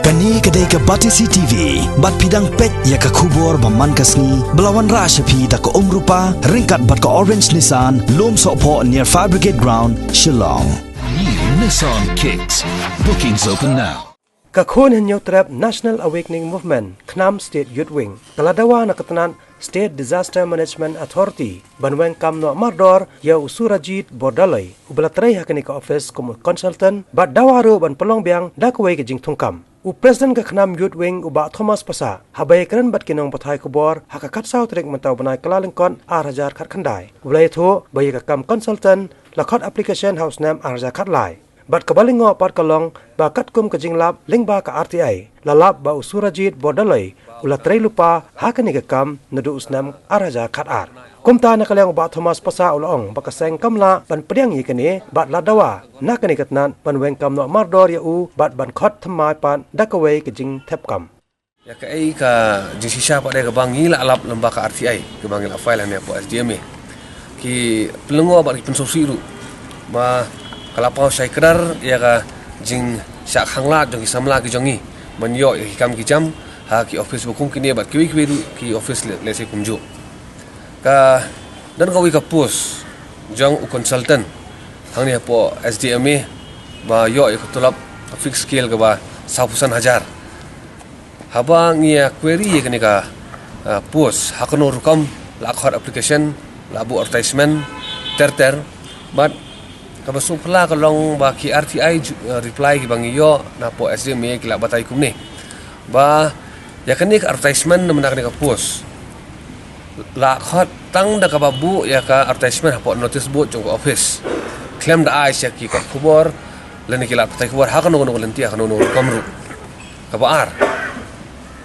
Kani kedai ke Batisi TV, bat pidang pet ya ke kubur baman kasni, belawan rashapi da ke rupa, ringkat bat ke Orange Nissan, lom sokpo near Fire Brigade Ground, Shillong. New Nissan Kicks. Bookings open now. Kakun henyo trap National Awakening Movement, Knam State Youth Wing, kaladawa na katanan State Disaster Management Authority, banweng kamno mardor ya Surajit Bordalai, ubalatray hakani ka office como consultant, bat dawaro ban pelong biang dakway ke jing tungkam. Presiden ke Knam Youth Wing uba Thomas Pasa, habay keren bat kinong patay kubor, hakakat saw trik mentaw banay kalalingkon arajar kat kandai. Ulay ito, bayi ka kam consultant, lakot application house name arajar kat lai. Bat kabaling ngo pat kalong, bakat kum ke jing lab, ling ba ka RTI, lalap ba Surajit Bordalai, ulatray lupa, hakani ka kam, nadu usnam arajar kat ar. Kumta na kalyang uba Thomas Pasa ulaong, bakaseng kamla, ban pediang yikani, bat ladawa, nakani katnan, ban weng kam no mardor ya bat ban khot thamai pan, dakaway ke jing tep kam. Ya ka ai ka jing sisa pada ka bangi la alap lembah ka RTI, ke bangi la file ne po SDM ki pelungo bat ki pensopsi ru. Ma kalapau sai kedar ya ka jing sak hangla jong samla ki jongi, man yo ki kam ki jam, ha ki office bukum kini bat ki ru ki office le se kumju. Ka dan kawi ka pos jong u consultant hang ni po SDM ba yo ik tulap fix scale ka ba 1,000 habang ia query kani ka pos hakono rukam la khot application la bu advertisement ter but ka basu pla ka long ba ki RTI reply ki bang yo na po SDM ki la batai kum ni ba ya kani ka advertisement na kani ka pos la khot tang da ka babu ya ka advertisement po notice board jong office claim da ai ki ka kubor lani ki la batai kubor hakono no lenti hakono no kamru ka ba ar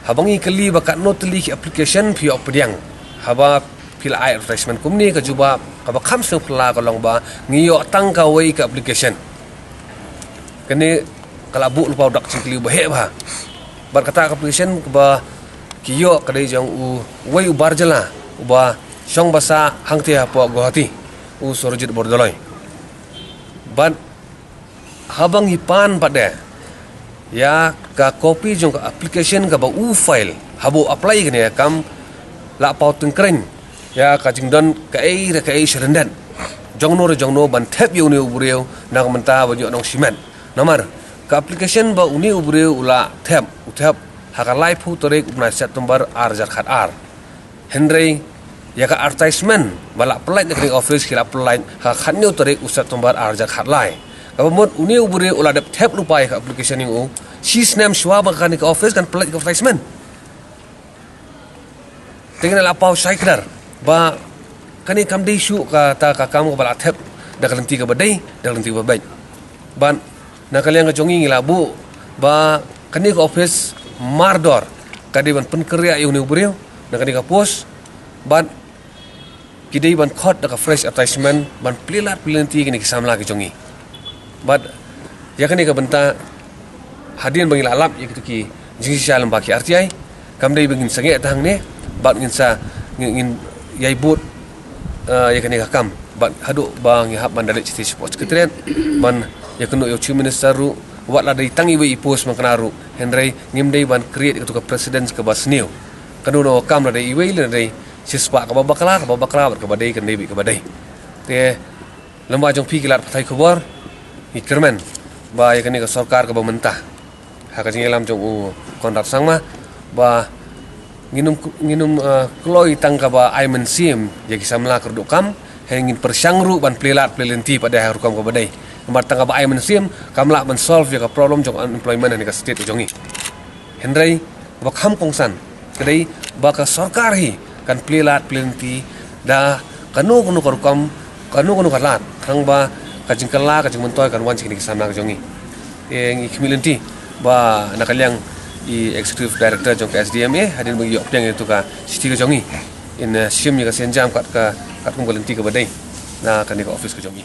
habang ikali ba kat not li application phi opdiang haba pil ai advertisement kumni ka juba ka ba kham sung pla ka long ba ngiyo tang ka wei ka application kani kala bu lupa dak cikli ba he ba bar kata application ba kiyo kadai jong u wei ubar jala ba song basa hangti po Guwahati u Surajit Bordalai ban habang hipan pada ya ka copy jong ka application ka ba u file habo apply kini kam la pau tengkren ya ka jingdon ka ai serendan jong no ban tap yu ni ubreu na menta ba yo nong simen nomor ka application ba uni ubreu ula tap haka live hu torek na September arjar khat ar henry ya ka advertisement bala apply ni office kila apply ha khanyo torek September arjar khat lai kabamot uni ubreu ula dep tap lupa ka application yu si snam swab kan ke office kan plate advertisement tinggal lapau sai kedar ba kani kam dei su ka ta ka kam ka bala thep da kalenti ka badai da kalenti ba bai ban na kalian ka jongi labu ba kani ka office mardor kadi ban penkerja yu ni ubreu da kani ka post ban kidai ban khot da ka fresh advertisement ban plilanti kini samla ka jongi but ya kani ka benta hadian bangil alap ya gitu ki jingsi alam baki RTI kam dai bangin sange tang ne bat ngin sa ngin yai bot ya kani ka kam bat hadu bang ya hab bandale citi sports ketren ban ya kenu yo chief minister ru wat la dai tangi wi post maknaru henry ngim dai ban create itu ka president ka basniu kanu no kam la dai iwei la dai sispa ka babakla ka badai kan dai bi ka badai te lamba jong pi kilat patai khobor ikermen ba ya kani ka sarkar ka bamentah haka jingelam jong u kontrak sangma ba nginum kloi tangka ba aimen sim ya kisamla kerdukam hengin persyangru ban pelenti pada harukam ka badai kamar tangka ba aimen sim kamla men solve ya ka problem jong unemployment ni ka state jongi henry ba kham kongsan kadai ba ka sarkar hi kan pelenti da kanu karukam kanu kalat khang ba ka jingkala ka jingmentoy kan wan cikini kisamla ka jongi eng ikmilenti ba nakalyang i executive director jong SDM hadin bagi opdang itu ka siti ka jongi in sim ni ka senjam kat ka kat kumbalenti ka badai na kan ka office ka jongi